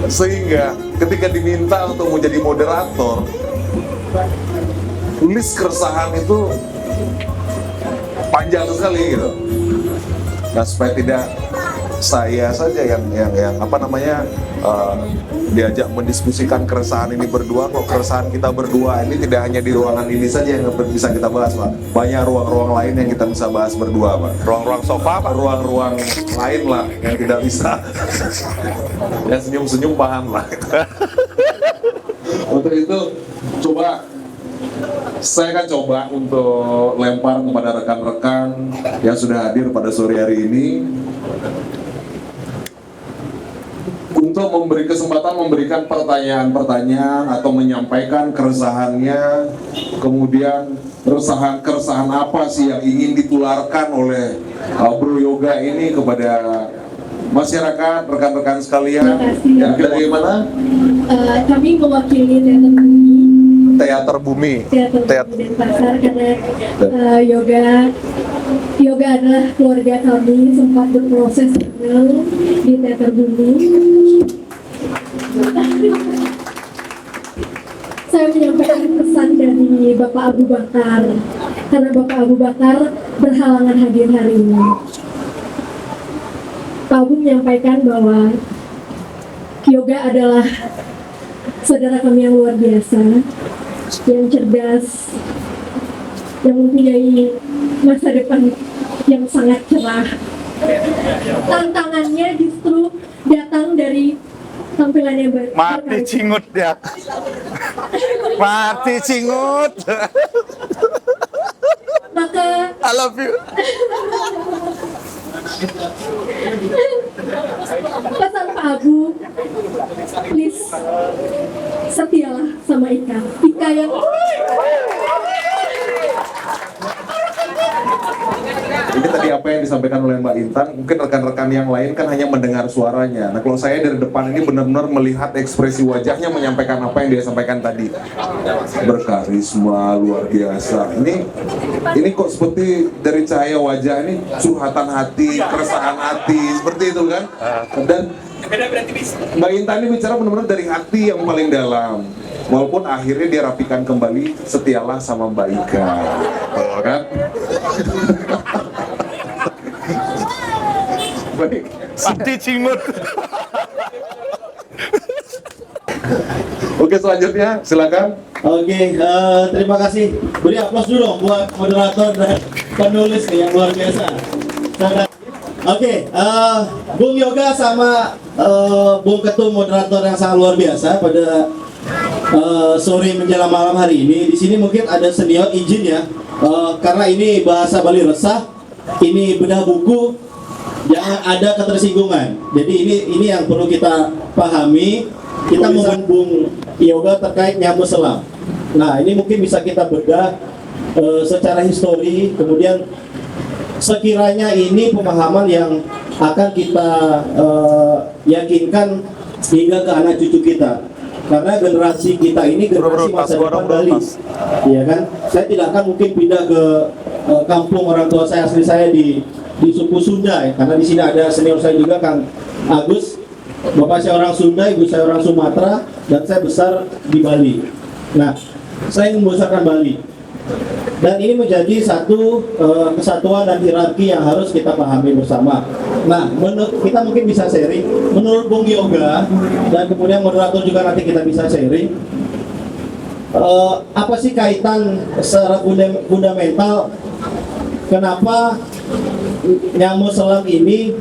Sehingga ketika diminta untuk menjadi moderator, tulis keresahan itu panjang sekali gitu. Nah, supaya tidak saya saja yang diajak mendiskusikan keresahan ini berdua, kok keresahan kita berdua ini tidak hanya di ruangan ini saja yang bisa kita bahas, Pak. Banyak ruang-ruang lain yang kita bisa bahas berdua, Pak. Ruang-ruang sofa, Pak. Ruang-ruang lain lah yang tidak bisa. Yang senyum-senyum paham lah. Untuk itu saya akan coba untuk lempar kepada rekan-rekan yang sudah hadir pada sore hari ini untuk memberikan pertanyaan-pertanyaan atau menyampaikan keresahannya, kemudian keresahan apa sih yang ingin ditularkan oleh Bro Yoga ini kepada masyarakat, rekan-rekan sekalian. Yang dari mana? Kami mewakili Teater Bumi. Teater Bumi Denpasar, karena Yoga adalah keluarga kami, sempat berproses di Teater Bumi. Saya menyampaikan pesan dari Bapak Abu Bakar, karena Bapak Abu Bakar berhalangan hadir hari ini. Pak Abu menyampaikan bahwa Yoga adalah saudara kami yang luar biasa, yang cerdas, yang mempunyai masa depan yang sangat cerah. Tantangannya justru datang dari tampilan yang baik. Mati cingut ya. Mati cingut. Maka I love you. pesan Pak Abu, please setialah sama Ika yang Ini tadi apa yang disampaikan oleh Mbak Intan, mungkin rekan-rekan yang lain kan hanya mendengar suaranya. Nah, kalau saya dari depan ini benar-benar melihat ekspresi wajahnya menyampaikan apa yang dia sampaikan tadi. Berkarisma, luar biasa. Ini kok seperti dari cahaya wajah ini curhatan hati, keresahan hati, seperti itu kan? Dan Mbak Intan ini bicara benar-benar dari hati yang paling dalam. Walaupun akhirnya dia rapikan kembali, setialah sama Mbak Ika. Oh, kan? Baik. Mati cingut. Oke, selanjutnya silakan. Oke, terima kasih. Beri aplaus dulu dong buat moderator dan penulis nih yang luar biasa. Oke, Bung Yoga sama Bung Ketum moderator yang sangat luar biasa pada sore menjelang malam hari ini. Di sini mungkin ada senior izin ya, karena ini bahasa Bali resah, ini bedah buku, jangan ada ketersinggungan. Jadi ini yang perlu kita pahami. Kita Bung Yoga terkait nyamuk selam. Nah, ini mungkin bisa kita bedah secara histori, kemudian sekiranya ini pemahaman yang akan kita yakinkan hingga ke anak cucu kita. Karena generasi kita ini generasi masa depan Bali, ya kan? Saya tidak akan mungkin pindah ke kampung orang tua saya asli saya di suku Sunda, ya. Karena di sini ada senior saya juga, Kang Agus. Bapak saya orang Sunda, ibu saya orang Sumatera, dan saya besar di Bali. Nah, saya ingin membesarkan Bali. Dan ini menjadi satu kesatuan dan hierarki yang harus kita pahami bersama. Nah, kita mungkin bisa sharing. Menurut Bung Yoga, dan kemudian moderator juga nanti kita bisa sharing, apa sih kaitan secara fundamental kenapa nyamuk selam ini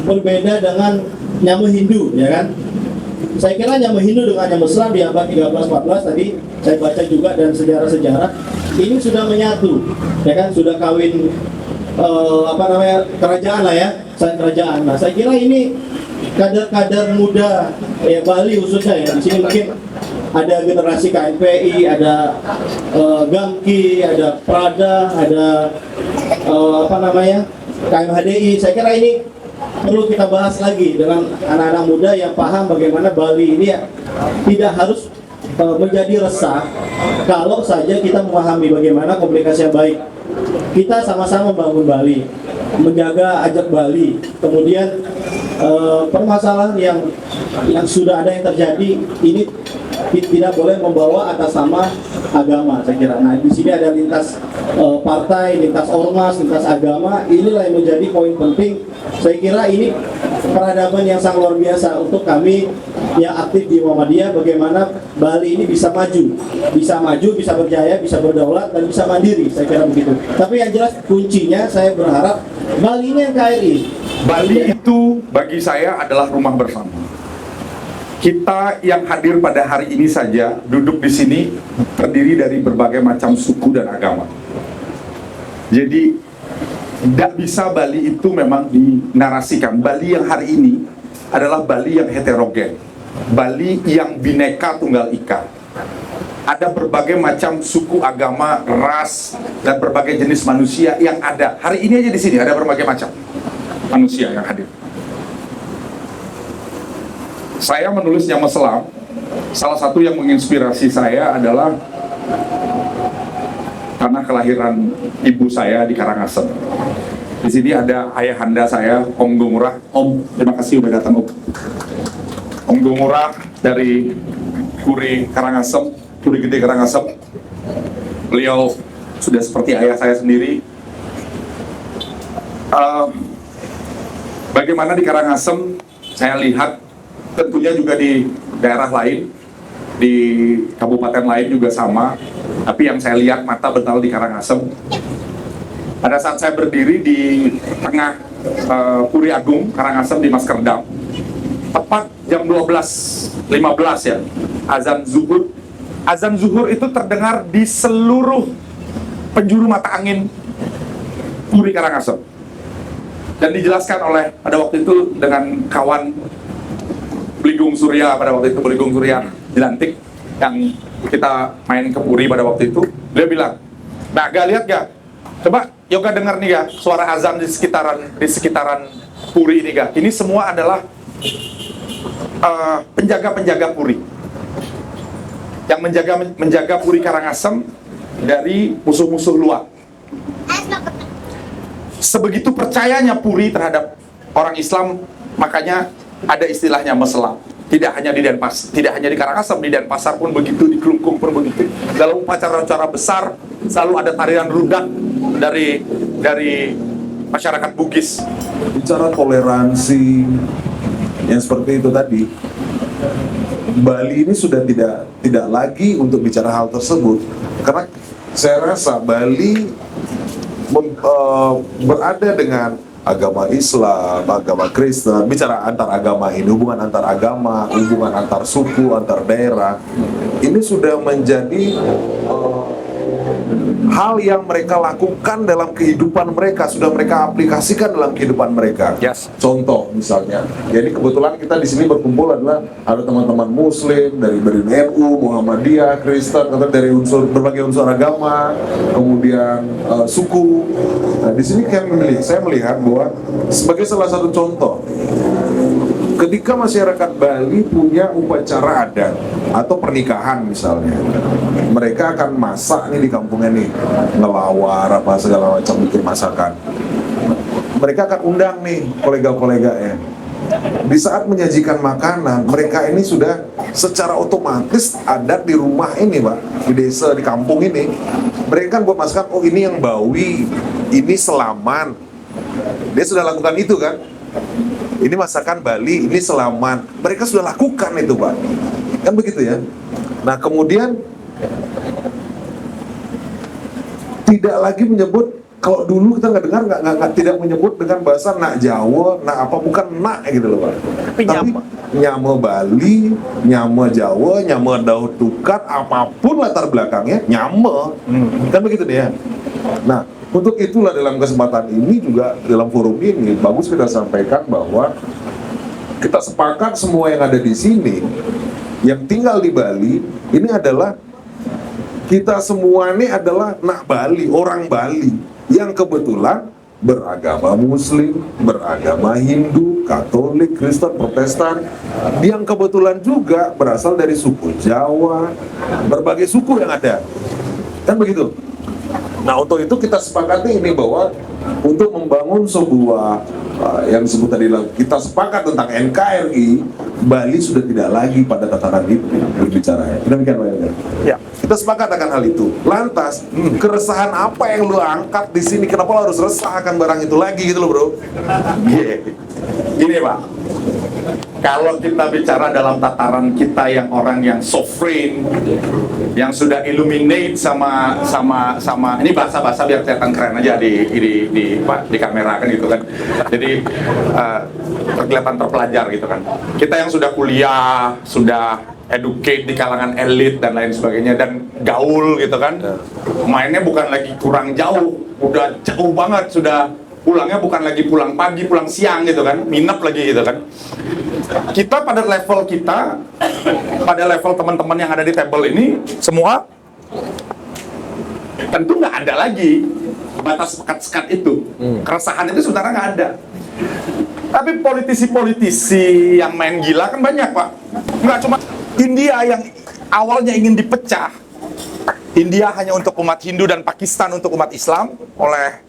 berbeda dengan nyamuk Hindu, ya kan? Saya kira nyamuk Hindu dengan nyamuk selam di abad 13-14 tadi saya baca juga, dan sejarah-sejarah ini sudah menyatu, ya kan? Sudah kawin kerajaan lah ya, kerajaan. Nah, saya kira ini kader-kader muda ya Bali khususnya ya. Di sini mungkin ada generasi KNPI, ada Gamki, ada Prada, ada KMHDI. Saya kira ini perlu kita bahas lagi dengan anak-anak muda yang paham bagaimana Bali ini ya, tidak harus menjadi resah kalau saja kita memahami bagaimana komunikasi yang baik. Kita sama-sama membangun Bali, menjaga ajak Bali, kemudian permasalahan yang sudah ada yang terjadi ini tidak boleh membawa atas nama agama, saya kira. Nah, di sini ada lintas partai, lintas ormas, lintas agama. Inilah yang menjadi poin penting. Saya kira ini peradaban yang sangat luar biasa untuk kami yang aktif di Muhammadiyah. Bagaimana Bali ini bisa maju, bisa berjaya, bisa berdaulat dan bisa mandiri. Saya kira begitu. Tapi yang jelas kuncinya saya berharap Bali ini yang KRI. Bali itu bagi saya adalah rumah bersama. Kita yang hadir pada hari ini saja duduk di sini terdiri dari berbagai macam suku dan agama. Jadi tidak bisa Bali itu memang dinarasikan. Bali yang hari ini adalah Bali yang heterogen, Bali yang bineka tunggal ika. Ada berbagai macam suku, agama, ras, dan berbagai jenis manusia yang ada. Hari ini aja di sini ada berbagai macam manusia yang hadir. Saya menulis Nyama Selam, salah satu yang menginspirasi saya adalah tanah kelahiran ibu saya di Karangasem. Di sini ada ayahanda saya, Om Gumurah. Om, terima kasih udah datang, Om. Om Gumurah dari Puri Karangasem, Puri Gede Karangasem. Beliau sudah seperti ayah saya sendiri. Bagaimana di Karangasem, saya lihat tentunya juga di daerah lain, di kabupaten lain juga sama. Tapi yang saya lihat mata betal di Karangasem. Pada saat saya berdiri di tengah Puri Agung, Karangasem di Maskerdam, tepat jam 12.15 ya, azan zuhur. Azan zuhur itu terdengar di seluruh penjuru mata angin Puri Karangasem. Dan dijelaskan oleh pada waktu itu dengan kawan Beligung Surya, pada waktu itu Beligung Surya Jelantik yang kita main ke Puri pada waktu itu. Dia bilang, nah gak lihat gak? Coba Yoga dengar nih gak suara azan di sekitaran Puri ini gak? Ini semua adalah penjaga-penjaga Puri yang menjaga Puri Karangasem dari musuh-musuh luar. Sebegitu percayanya Puri terhadap orang Islam, makanya ada istilahnya Meselam. Tidak hanya di Denpasar, tidak hanya di Karangasem, di Denpasar pun begitu, di Klungkung pun begitu. Dalam upacara-upacara besar selalu ada tarian rudak dari masyarakat Bugis. Bicara toleransi yang seperti itu tadi, Bali ini sudah tidak lagi untuk bicara hal tersebut, karena saya rasa Bali berada dengan agama Islam, agama Kristen, bicara antar agama ini, hubungan antar agama, hubungan antar suku, antar daerah, ini sudah menjadi hal yang mereka lakukan dalam kehidupan mereka, sudah mereka aplikasikan dalam kehidupan mereka. Yes. Contoh misalnya, jadi kebetulan kita di sini berkumpul adalah ada teman-teman Muslim dari NU, Muhammadiyah, Kristen, atau dari berbagai unsur agama, kemudian suku. Nah, di sini saya melihat bahwa sebagai salah satu contoh, ketika masyarakat Bali punya upacara adat atau pernikahan misalnya, mereka akan masak nih di kampungnya nih, ngelawar apa segala macam, bikin masakan. Mereka akan undang nih kolega-koleganya. Di saat menyajikan makanan, mereka ini sudah secara otomatis adat di rumah ini, Pak, di desa, di kampung ini, mereka kan buat masakan, oh ini yang Bawi, ini Selaman. Dia sudah lakukan itu kan? Ini masakan Bali, ini Selaman. Mereka sudah lakukan itu, Pak. Kan begitu ya? Nah, kemudian tidak lagi menyebut, kalau dulu kita nggak dengar, tidak menyebut dengan bahasa nak Jawa, nak apa, bukan nak gitu loh, Pak. Tapi nyama Bali, nyama Jawa, nyama Daud Tukat, apapun latar belakangnya, nyama. Kan begitu deh ya? Nah, untuk itulah dalam kesempatan ini juga, dalam forum ini, bagus kita sampaikan bahwa kita sepakat semua yang ada di sini, yang tinggal di Bali, ini adalah kita semua ini adalah nak Bali, orang Bali yang kebetulan beragama Muslim, beragama Hindu, Katolik, Kristen, Protestan, yang kebetulan juga berasal dari suku Jawa, berbagai suku yang ada, kan begitu. Nah untuk itu kita sepakati ini bahwa untuk membangun sebuah yang disebut tadi kita sepakat tentang NKRI, Bali sudah tidak lagi pada tataran itu berbicara. Demikian Pak Yoga. Ya. Kita sepakat akan hal itu. Lantas keresahan apa yang lu angkat di sini? Kenapa lu harus resah akan barang itu lagi gitu loh bro? Gini Pak, kalau kita bicara dalam tataran kita yang orang yang sovereign, yang sudah illuminate sama ini bahasa biar kelihatan keren aja di kamera kan gitu kan. Jadi kelihatan terpelajar gitu kan. Kita yang sudah kuliah, sudah educate di kalangan elit dan lain sebagainya dan gaul gitu kan. Mainnya bukan lagi kurang jauh, udah jauh banget, sudah pulangnya bukan lagi pulang pagi, pulang siang gitu kan, minap lagi gitu kan. Kita pada level teman-teman yang ada di table ini semua tentu nggak ada lagi batas sekat-sekat itu. Keresahan itu sebenarnya nggak ada. Tapi politisi-politisi yang main gila kan banyak Pak. Nggak cuma India yang awalnya ingin dipecah. India hanya untuk umat Hindu dan Pakistan untuk umat Islam oleh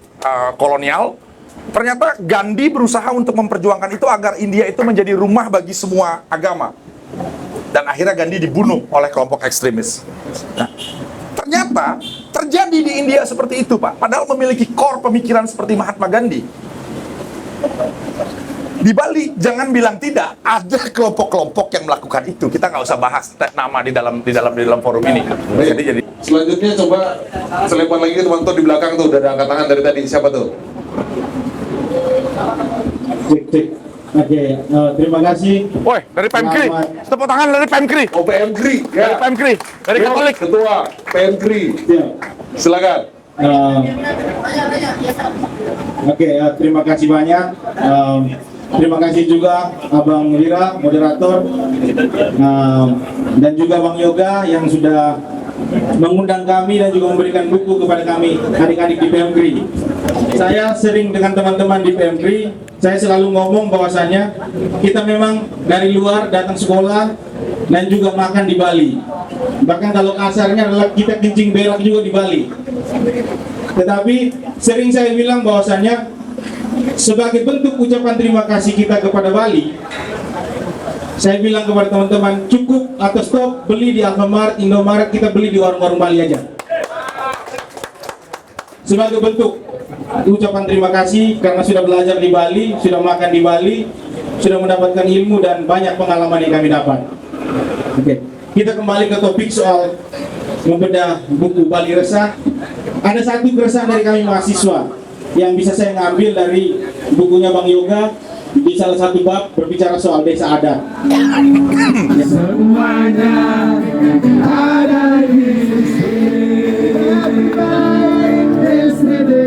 kolonial. Ternyata Gandhi berusaha untuk memperjuangkan itu agar India itu menjadi rumah bagi semua agama. Dan akhirnya Gandhi dibunuh oleh kelompok ekstremis. Nah, ternyata terjadi di India seperti itu Pak. Padahal memiliki core pemikiran seperti Mahatma Gandhi. Di Bali jangan bilang tidak, ada kelompok-kelompok yang melakukan itu. Kita nggak usah bahas nama di dalam forum ini. Jadi Selanjutnya coba selebar lagi teman-teman di belakang tuh udah ada angkat tangan dari tadi. Siapa tuh? Cek. Oke, terima kasih. Woi, dari PMKRI. Tepuk tangan dari PMKRI. Oh PMKRI, Dari ya. PMKRI. Dari Ya, Katolik. Ketua PMKRI. Ya. Silakan. Oke, terima kasih banyak. Terima kasih juga Abang Wira, moderator, dan juga Bang Yoga yang sudah mengundang kami dan juga memberikan buku kepada kami, adik-adik di PMKRI. Saya sering dengan teman-teman di PMKRI, saya selalu ngomong bahwasannya kita memang dari luar datang sekolah dan juga makan di Bali. Bahkan kalau kasarnya adalah kita kencing berak juga di Bali. Tetapi sering saya bilang bahwasannya sebagai bentuk ucapan terima kasih kita kepada Bali, saya bilang kepada teman-teman, cukup atau stop beli di Alfamart, Indomaret, kita beli di warung-warung Bali aja. Sebagai bentuk ucapan terima kasih karena sudah belajar di Bali, sudah makan di Bali, sudah mendapatkan ilmu dan banyak pengalaman yang kami dapat. Oke, kita kembali ke topik soal membedah buku Bali Resah. Ada satu keresahan dari kami mahasiswa yang bisa saya ngambil dari bukunya Bang Yoga di salah satu bab berbicara soal desa adat. Semuanya ada di sini. Lebih baik di sini.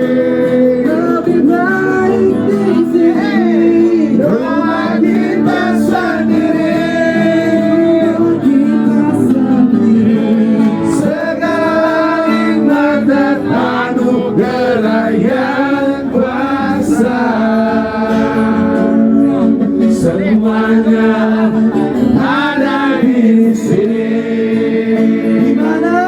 Lebih baik di sini. Rumah kita sendiri. Kita sendiri. Segala nikmat dan anugerah yang kuasa. Semuanya ada di sini. Di mana?